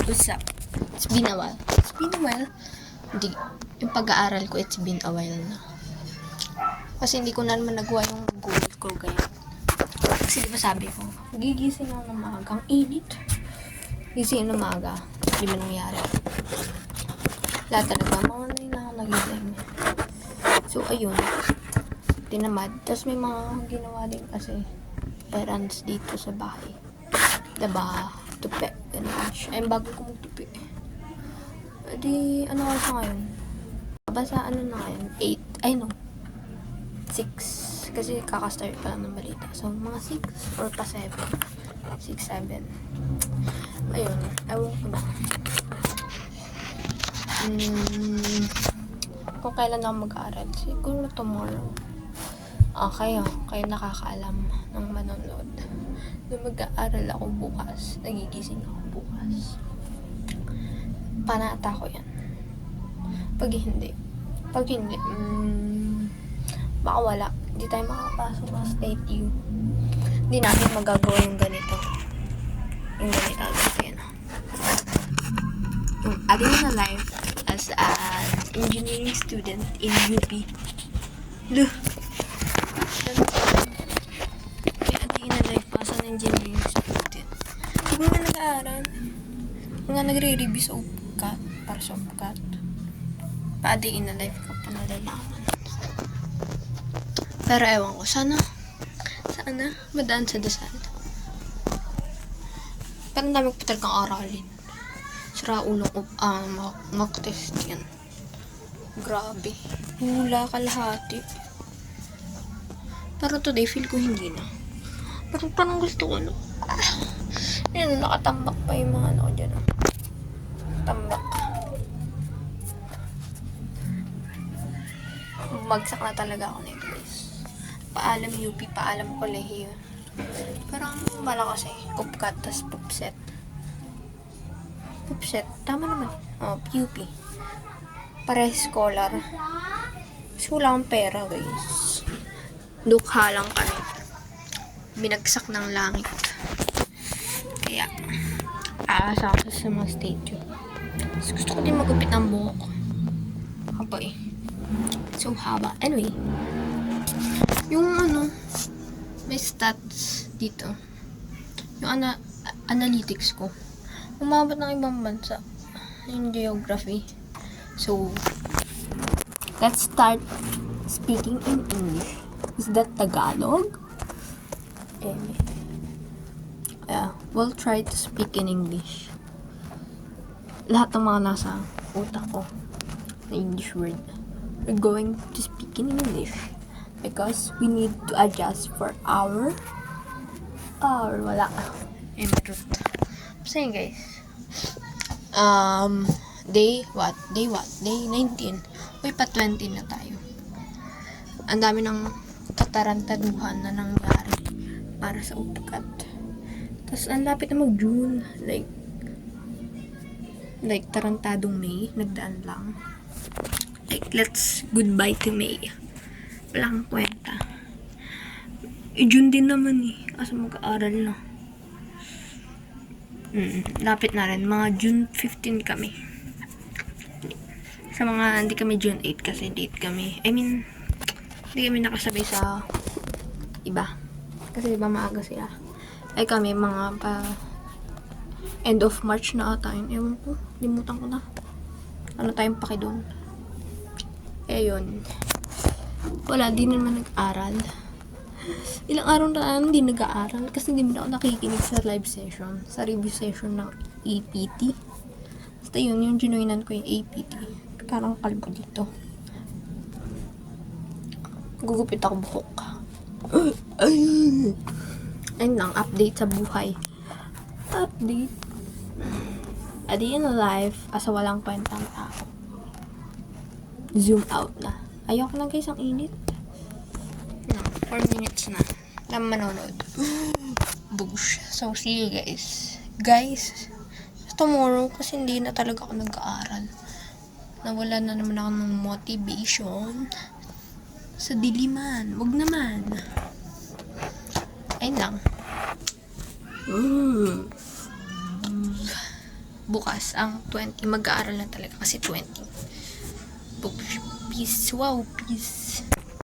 What's up? It's been a while. It's been a while. Hindi. Yung pag-aaral ko, it's been a while na. Kasi hindi ko na naman nagawa yung goal ko, ganyan. Kasi di ba sabi ko, gigising ako ng maagang init. Gising ng maaga. Di ba nangyari? Lahat talaga, mga na ako nagising. So, ayun. Tinamad. Tapos may mga ginawa din kasi errands dito sa bahay. Diba? Tupi. Ganun siya. Ay, bago ko magtupi. Di, ano kasi ngayon? Basta ano na ngayon? 8. Ay, no. 6. Kasi kakastart pa lang ng balita. So, mga 6 or pa 7. 6, 7. Ayun. Ewan ko na. Kung kailan ako mag-aaral. Siguro tomorrow. Kayo nakakaalam ng manonood. Na mag-aaral ako bukas. Nagigising ako bukas. Panata ko yan. Pag hindi, baka wala. Hindi tayo makapasok sa state U. Hindi natin magagawa yung ganito. Yung ganito. Kasi yan. Yung adding na life as an engineering student in UP. Look. Engineering student. Hindi nga nag-aaral. Mga nagre-review sa UPCAT para sa UPCAT. Pa-day in a life ko pa nalalaman. Pero ewan ko, sana madaan sa dasal. Pero dami ko talagang aralin. Sira ulo ko, mock test yan. Grabe. Hula kalahati. Pero today, feel ko hindi na. Pero parang gusto ko, no? Yan, nakatambak pa yung mga ano dyan, no? Tambak. Bagsak na talaga ako nito, guys. Paalam UP, paalam kolehiyo. Parang malakas eh. Upcat, tas pupset. Pupset, tama naman. UP. Para scholar. Kasi wala akong pera, guys. Dukha lang kami. Binagsak ng langit. Kaya, aasa ako sa mga statue. Gusto ko din magupit ng buhok. Haba eh. So, haba. Anyway, yung may stats dito. Yung analytics ko. Umabot ng ibang bansa. Yung geography. So, let's start speaking in English. Is that Tagalog? We'll try to speak in English. Lahat ng mga nasa utak ko na English word, we're going to speak in English because we need to adjust for our wala meron. So yun, guys, day 19. Uy, pa 20 na tayo. Ang dami ng katarantaduhan na nangyari para sa UPCAT. Tapos, ang lapit na mag-June. Like, tarantadong May. Nagdaan lang. Like, let's goodbye to May. Wala kang kwenta. June din naman eh. Kasi mag-aaral na. Lapit na rin. Mga June 15 kami. Sa mga, hindi kami June 8 kasi date kami. Hindi kami nakasabay sa iba. Kasi diba maaga sila. Ay kami mga end of March na ata yun. Ewan ko. Limutan ko na. Ano tayong paki doon. Yun. Wala. Di naman nag-aral. Ilang araw na hindi nag-aaral. Kasi hindi mo na ako nakikinig sa live session. Sa review session ng APT. Basta yun. Yung ginoinan ko yung APT. Parang kalbo dito. Gugupit ako buhok. Ayun lang, update sa buhay. Update. At the end of life, asa walang kwentang tao. Zoom out na. Ayoko na guys, ang init. 4 minutes na. Lang manonood. Boosh. So, see you guys. Guys, tomorrow, kasi hindi na talaga ako nag-aaral. Nawala na naman ako ng motivation. Sa diliman. Wag naman. Ayun lang. bukas ang 20. Mag-aaral na talaga kasi 20. Peace. Wow, peace.